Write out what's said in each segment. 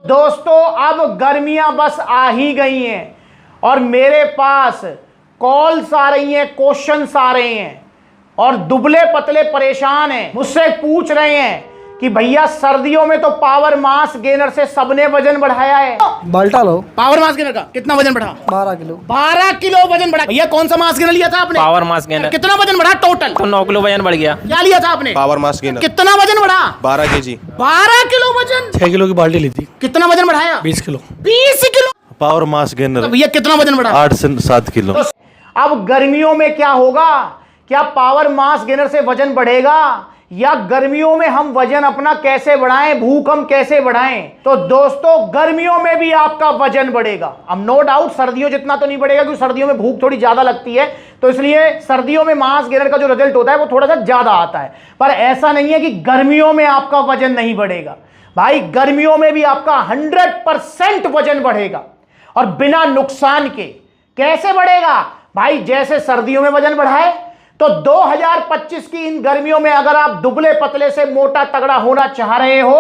दोस्तों अब गर्मियां बस आ ही गई हैं और मेरे पास कॉल्स आ रही हैं, क्वेश्चंस आ रहे हैं और दुबले पतले परेशान हैं, मुझसे पूछ रहे हैं कि भैया सर्दियों में तो पावर मास गेनर से सबने वजन बढ़ाया है। बाल्टा लो। पावर मास गेनर का कितना वजन बढ़ा? 12 किलो। 12 किलो वजन बढ़ा। भैया कौन सा मास गेनर लिया था आपने? Power mass gainer. कितना वजन बढ़ा टोटल? तो 9 किलो वजन बढ़ गया। क्या लिया था आपने? Power mass gainer. कितना वजन बढ़ा? 12 केजी। 12 किलो वजन। 6 किलो की बाल्टी ली थी। कितना वजन बढ़ाया? 20 kilo. 20 kilo. Power mass gainer. तो भैया कितना वजन बढ़ा? 8 से 7 किलो। तो अब गर्मियों में क्या होगा? क्या पावर मास गेनर से वजन बढ़ेगा या गर्मियों में हम वजन अपना कैसे बढ़ाएं, भूख हम कैसे बढ़ाएं? तो दोस्तों गर्मियों में भी आपका वजन बढ़ेगा। अब नो डाउट सर्दियों जितना तो नहीं बढ़ेगा क्योंकि सर्दियों में भूख थोड़ी ज्यादा लगती है, तो इसलिए सर्दियों में मास गेनर का जो रिजल्ट होता है वो थोड़ा सा ज्यादा आता है। पर ऐसा नहीं है कि गर्मियों में आपका वजन नहीं बढ़ेगा। भाई गर्मियों में भी आपका 100% वजन बढ़ेगा और बिना नुकसान के। कैसे बढ़ेगा? भाई जैसे सर्दियों में वजन बढ़ाए तो 2025 की इन गर्मियों में अगर आप दुबले पतले से मोटा तगड़ा होना चाह रहे हो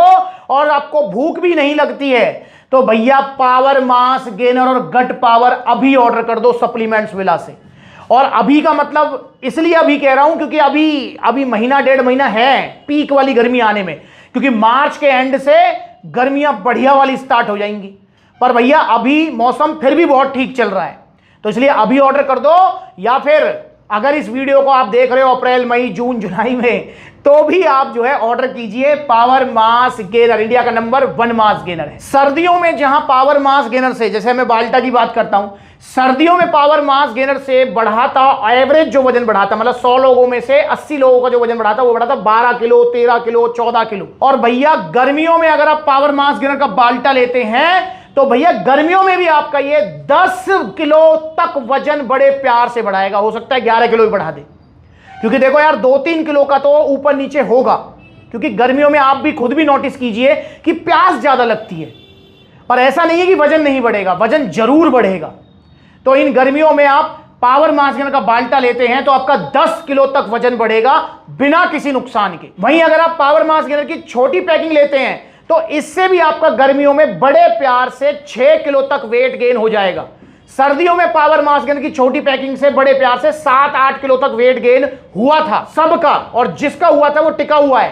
और आपको भूख भी नहीं लगती है तो भैया पावर मास गेनर और गट पावर अभी ऑर्डर कर दो सप्लीमेंट्स विला से। और अभी का मतलब इसलिए अभी कह रहा हूं क्योंकि अभी महीना 1.5 महीना है पीक वाली गर्मी आने में, क्योंकि मार्च के एंड से गर्मियां बढ़िया वाली स्टार्ट हो जाएंगी। पर भैया अभी मौसम फिर भी बहुत ठीक चल रहा है, तो इसलिए अभी ऑर्डर कर दो। या फिर अगर इस वीडियो को आप देख रहे हो अप्रैल मई जून जुलाई में तो भी आप जो है ऑर्डर कीजिए। पावर मास गेनर इंडिया का नंबर 1 मास गेनर है। सर्दियों में जहां पावर मास गेनर से, जैसे मैं बाल्टा की बात करता हूं, सर्दियों में पावर मास गेनर से बढ़ाता एवरेज जो वजन बढ़ाता, मतलब 100 लोगों में से 80 लोगों का जो वजन बढ़ाता वो बढ़ाता 12 किलो, 13 किलो, 14 किलो। और भैया गर्मियों में अगर आप पावर मास गेनर का बाल्टा लेते हैं तो भैया गर्मियों में भी आपका ये 10 किलो तक वजन बड़े प्यार से बढ़ाएगा। हो सकता है 11 किलो भी बढ़ा दे, क्योंकि देखो यार 2-3 किलो का तो ऊपर नीचे होगा, क्योंकि गर्मियों में आप भी खुद भी नोटिस कीजिए कि प्यास ज्यादा लगती है। पर ऐसा नहीं है कि वजन नहीं बढ़ेगा, वजन जरूर बढ़ेगा। तो इन गर्मियों में आप पावर मास गेनर का बाल्टा लेते हैं तो आपका 10 किलो तक वजन बढ़ेगा बिना किसी नुकसान के। वहीं अगर आप पावर मास गेनर की छोटी पैकिंग लेते हैं तो इससे भी आपका गर्मियों में बड़े प्यार से 6 किलो तक वेट गेन हो जाएगा। सर्दियों में पावर मास गेनर की छोटी पैकिंग से बड़े प्यार से 7-8 किलो तक वेट गेन हुआ था सबका, और जिसका हुआ था वो टिका हुआ है।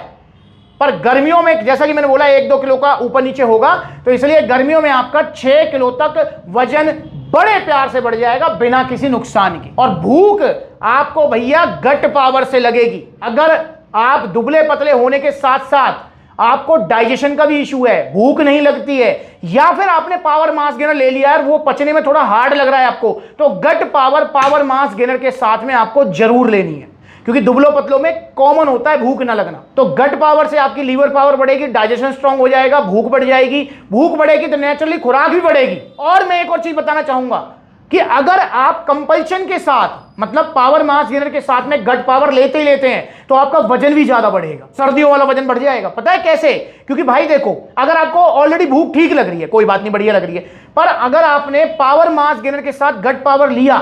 पर गर्मियों में जैसा कि मैंने बोला 1-2 किलो का ऊपर नीचे होगा, तो इसलिए गर्मियों में आपका 6 किलो तक वजन बड़े प्यार से बढ़ जाएगा बिना किसी नुकसान के। और भूख आपको भैया गट पावर से लगेगी। अगर आप दुबले पतले होने के साथ साथ आपको डाइजेशन का भी इशू है, भूख नहीं लगती है, या फिर आपने पावर मास गेनर ले लिया है वो पचने में थोड़ा हार्ड लग रहा है आपको, तो गट पावर पावर मास गेनर के साथ में आपको जरूर लेनी है, क्योंकि दुबलों पतलों में कॉमन होता है भूख ना लगना। तो गट पावर से आपकी लीवर पावर बढ़ेगी, डाइजेशन स्ट्रांग हो जाएगा, भूख बढ़ जाएगी। भूख बढ़ेगी तो नेचुरली खुराक भी बढ़ेगी। और मैं एक और चीज बताना चाहूंगा कि अगर आप कंपल्शन के साथ, मतलब पावर मास गेनर के साथ में गट पावर लेते ही लेते हैं तो आपका वजन भी ज्यादा बढ़ेगा, सर्दियों वाला वजन बढ़ जाएगा। पता है कैसे? क्योंकि भाई देखो, अगर आपको ऑलरेडी भूख ठीक लग रही है, कोई बात नहीं, बढ़िया लग रही है, पर अगर आपने पावर मास गेनर के साथ गट पावर लिया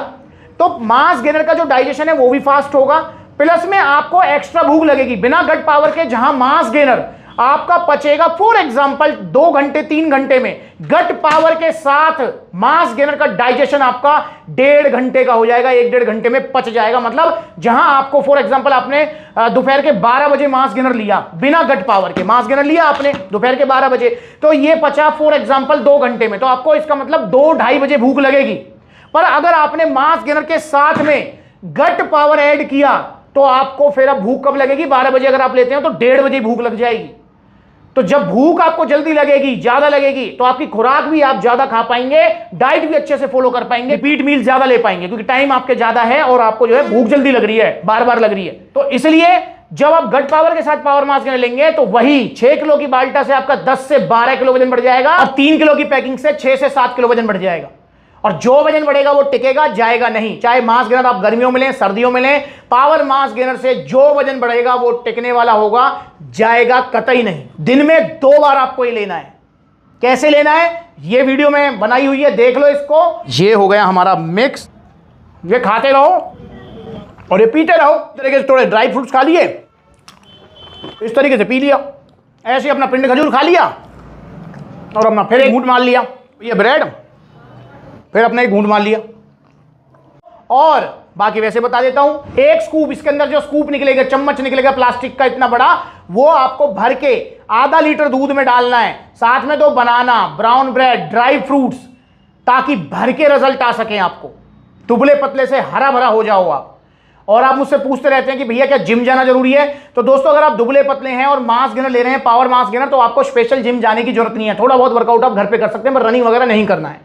तो मास गेनर का जो डाइजेशन है वो भी फास्ट होगा, प्लस में आपको एक्स्ट्रा भूख लगेगी। बिना गट पावर के जहां मास गेनर आपका पचेगा फॉर एग्जांपल 2 घंटे 3 घंटे में, गट पावर के साथ मास गेनर का डाइजेशन आपका 1.5 घंटे का हो जाएगा, 1-1.5 घंटे में पच जाएगा। मतलब जहां आपको फॉर एग्जांपल आपने दोपहर के 12 बजे मास गेनर लिया, बिना गट पावर के मास गेनर लिया आपने दोपहर के 12 बजे, तो ये पचा फॉर एग्जांपल 2 घंटे में, तो आपको इसका मतलब 2-2:30 बजे भूख लगेगी। पर अगर आपने मास गेनर के साथ में गट पावर ऐड किया तो आपको फिर अब भूख कब लगेगी? 12 बजे अगर आप लेते हैं तो 1:30 बजे भूख लग जाएगी। तो जब भूख आपको जल्दी लगेगी, ज्यादा लगेगी, तो आपकी खुराक भी आप ज्यादा खा पाएंगे, डाइट भी अच्छे से फॉलो कर पाएंगे, रिपीट मील ज्यादा ले पाएंगे, क्योंकि टाइम आपके ज्यादा है और आपको जो है भूख जल्दी लग रही है, बार बार लग रही है। तो इसलिए जब आप गट पावर के साथ पावर मास गेनर लेंगे तो वही 6 किलो की बाल्टा से आपका 10 से 12 किलो वजन बढ़ जाएगा और 3 किलो की पैकिंग से 6 से 7 किलो वजन बढ़ जाएगा। और जो वजन बढ़ेगा वो टिकेगा, जाएगा नहीं। चाहे मास गेनर आप गर्मियों में लें, सर्दियों में लें, पावर मास गेनर से जो वजन बढ़ेगा वो टिकने वाला होगा, जाएगा कतई नहीं। दिन में 2 बार आपको ये लेना है। कैसे लेना है ये वीडियो में बनाई हुई है, देख लो इसको। ये हो गया हमारा मिक्स, ये खाते रहो और ये पीते रहो। इस तरीके से थोड़े ड्राई फ्रूट्स खा लिए, इस तरीके से पी लिया, ऐसे अपना पिंड खजूर खा लिया, और अपना फिर एक घूंट मार लिया ये ब्रेड, फिर अपना एक घूंट मार लिया। और बाकी वैसे बता देता हूं, एक स्कूप, इसके अंदर जो स्कूप निकलेगा, चम्मच निकलेगा प्लास्टिक का इतना बड़ा, वो आपको भर के आधा लीटर दूध में डालना है, साथ में 2 बनाना, ब्राउन ब्रेड, ड्राई फ्रूट्स, ताकि भर के रिजल्ट आ सके आपको, दुबले पतले से हरा भरा हो जाओ आप। और आप मुझसे पूछते रहते हैं कि भैया क्या जिम जाना जरूरी है? तो दोस्तों अगर आप दुबले पतले हैं और मास गेनर ले रहे हैं, पावर मास गेनर, तो आपको स्पेशल जिम जाने की जरूरत नहीं है। थोड़ा बहुत वर्कआउट आप घर पे कर सकते हैं, पर रनिंग वगैरह नहीं करना है।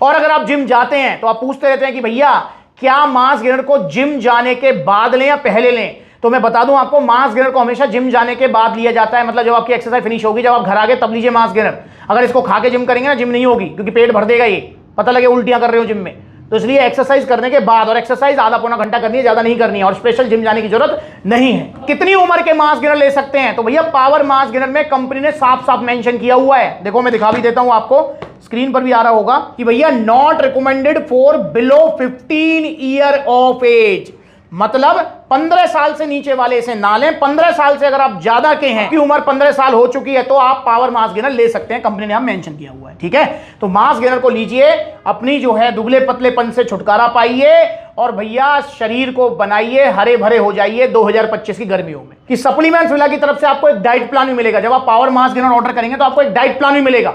और अगर आप जिम जाते हैं तो आप पूछते रहते हैं कि भैया क्या मास गेनर को जिम जाने के बाद लें या पहले लें? तो मैं बता दूं आपको, मास गेनर को हमेशा जिम जाने के बाद लिया जाता है। मतलब जब आपकी एक्सरसाइज फिनिश होगी, जब आप घर आ गए, तब लीजिए मास गेनर। अगर इसको खा के जिम करेंगे ना, जिम नहीं होगी, क्योंकि पेट भर देगा, ये पता लगे उल्टियां कर रहे हो जिम में। तो इसलिए एक्सरसाइज करने के बाद, और एक्सरसाइज आधा पौना घंटा करनी है, ज्यादा नहीं करनी है, और स्पेशल जिम जाने की जरूरत नहीं है। कितनी उम्र के मास गेनर ले सकते हैं? तो भैया पावर मास गेनर में कंपनी ने साफ साफ मेंशन किया हुआ है, देखो मैं दिखा भी देता हूं आपको, स्क्रीन पर भी आ रहा होगा कि भैया not recommended for below 15 year of age. मतलब 15 साल से नीचे वाले इसे ना लें। 15 साल से अगर आप ज्यादा के हैं, की उम्र 15 साल हो चुकी है, तो आप पावर मास गेनर ले सकते हैं, कंपनी ने आप मेंशन किया हुआ है, ठीक है। तो मास गेनर को लीजिए, अपनी जो है दुबले पतलेपन से छुटकारा पाइए, और भैया शरीर को बनाइए, हरे भरे हो जाइए 2025 की गर्मियों में। कि सप्लीमेंट्स विला की तरफ से आपको एक डाइट प्लान भी मिलेगा। जब आप पावर मास गेनर ऑर्डर करेंगे तो आपको एक डाइट प्लान भी मिलेगा,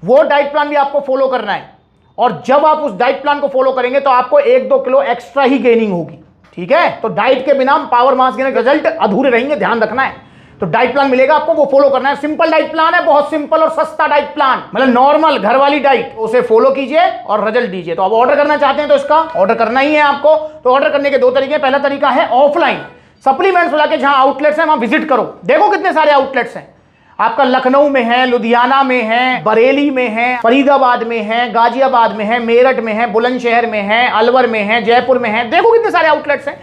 वो डाइट प्लान भी आपको फॉलो करना है। और जब आप उस डाइट प्लान को फॉलो करेंगे तो आपको 1-2 किलो एक्स्ट्रा ही गेनिंग होगी, ठीक है। तो डाइट के बिना पावर मास गेनर रिजल्ट अधूरे रहेंगे, ध्यान रखना है। तो डाइट प्लान मिलेगा आपको, वो फॉलो करना है। सिंपल डाइट प्लान है, बहुत सिंपल और सस्ता डाइट प्लान, मतलब नॉर्मल घर वाली डाइट, उसे फॉलो कीजिए और रिजल्ट दीजिए। तो आप ऑर्डर करना चाहते हैं तो इसका ऑर्डर करना ही है आपको। तो ऑर्डर करने के 2 तरीके। पहला तरीका है ऑफलाइन, सप्लीमेंट्स वाला के जहां आउटलेट्स हैं वहां विजिट करो, देखो कितने सारे आउटलेट्स हैं आपका। लखनऊ में है, लुधियाना में है, बरेली में है, फरीदाबाद में है, गाजियाबाद में है, मेरठ में है, बुलंदशहर में है, अलवर में है, जयपुर में है, देखो कितने सारे आउटलेट्स हैं।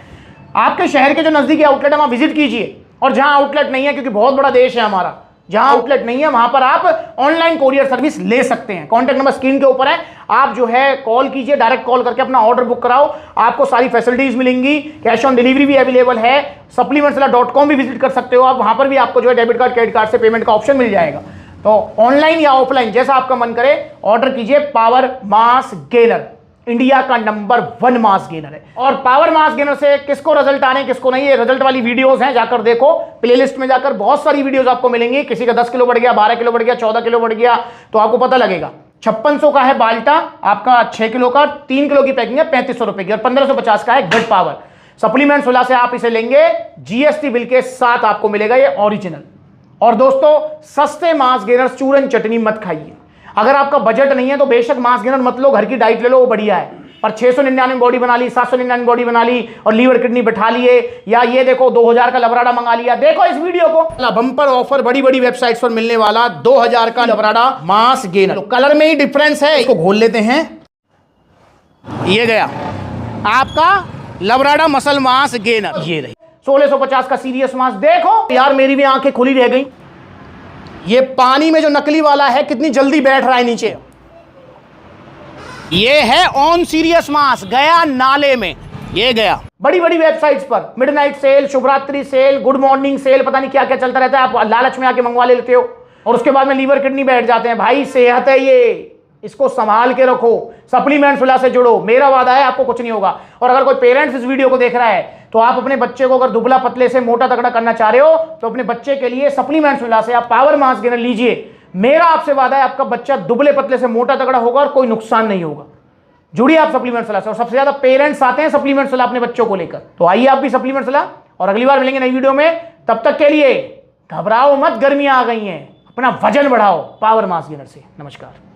आपके शहर के जो नजदीकी आउटलेट है वहां विजिट कीजिए। और जहां आउटलेट नहीं है, क्योंकि बहुत बड़ा देश है हमारा, जहां आउटलेट नहीं है वहां पर आप ऑनलाइन कोरियर सर्विस ले सकते हैं। कॉन्टैक्ट नंबर स्क्रीन के ऊपर है, आप जो है कॉल कीजिए, डायरेक्ट कॉल करके अपना ऑर्डर बुक कराओ, आपको सारी फैसिलिटीज मिलेंगी। कैश ऑन डिलीवरी भी अवेलेबल है। supplementswala.com भी विजिट कर सकते हो आप, वहां पर भी आपको जो है डेबिट कार्ड क्रेडिट कार्ड से पेमेंट का ऑप्शन मिल जाएगा। तो ऑनलाइन या ऑफलाइन जैसा आपका मन करे ऑर्डर कीजिए। पावर मास गेनर इंडिया का नंबर 1 मास गेनर है। और पावर मास गेनर से किसको रिजल्ट आने किसको नहीं, ये रिजल्ट वाली वीडियोस हैं, जाकर देखो प्लेलिस्ट में जाकर, बहुत सारी वीडियोस आपको मिलेंगी। किसी का 10 किलो बढ़ गया, 12 किलो बढ़ गया, 14 किलो बढ़ गया, तो आपको पता लगेगा। 5600 का है बाल्टा आपका, 6 किलो का, 3 किलो की पैकिंग है 3500 रुपए की, और 1550 का है गट पावर। सप्लीमेंट्स वाला से आप इसे लेंगे, जीएसटी बिल के साथ आपको मिलेगा ये ओरिजिनल। और दोस्तों सस्ते मास गेनर चूरन चटनी मत खाइए। अगर आपका बजट नहीं है तो बेशक मास गेनर मत लो, घर की डाइट ले लो, वो बढ़िया है। पर 699 बॉडी बना ली, 799 बॉडी बना ली, और लीवर किडनी बैठा लिए, या ये देखो 2000 का लबराडा मंगा लिया। देखो इस वीडियो को, बंपर ऑफर बड़ी बड़ी वेबसाइट्स पर मिलने वाला 2000 का लबराडा मास गेनर। तो कलर में ही डिफरेंस है, इसको खोल लेते हैं। ये गया आपका लबराडा मसल मास गेनर, ये रही 1650 का सीरियस मास। देखो यार मेरी भी आंखें खुली रह गई, ये पानी में जो नकली वाला है कितनी जल्दी बैठ रहा है नीचे। ये है ऑन सीरियस मास, गया नाले में, ये गया। बड़ी बड़ी वेबसाइट्स पर मिडनाइट सेल, शुभरात्रि सेल, गुड मॉर्निंग सेल, पता नहीं क्या क्या चलता रहता है, आप लालच में आके मंगवा लेते हो, और उसके बाद में लीवर किडनी बैठ जाते हैं। भाई सेहत है ये, इसको संभाल के रखो, सप्लीमेंट्स वाला से जुड़ो, मेरा वादा है आपको कुछ नहीं होगा। और अगर कोई पेरेंट्स इस वीडियो को देख रहा है तो आप अपने बच्चे को अगर दुबला पतले से मोटा तगड़ा करना चाह रहे हो तो अपने बच्चे के लिए सप्लीमेंट्स वाला से आप पावर मास गेनर लीजिए। मेरा आपसे वादा है आपका बच्चा दुबले पतले से मोटा तगड़ा होगा और कोई नुकसान नहीं होगा। जुड़िए आप सप्लीमेंट्स वाला से, और सबसे ज्यादा पेरेंट्स आते हैं सप्लीमेंट्स वाला अपने बच्चों को लेकर। तो आइए आप भी सप्लीमेंट्स वाला, और अगली बार मिलेंगे नई वीडियो में। तब तक के लिए घबराओ मत, गर्मियां आ गई हैं, अपना वजन बढ़ाओ पावर मास गेनर से। नमस्कार।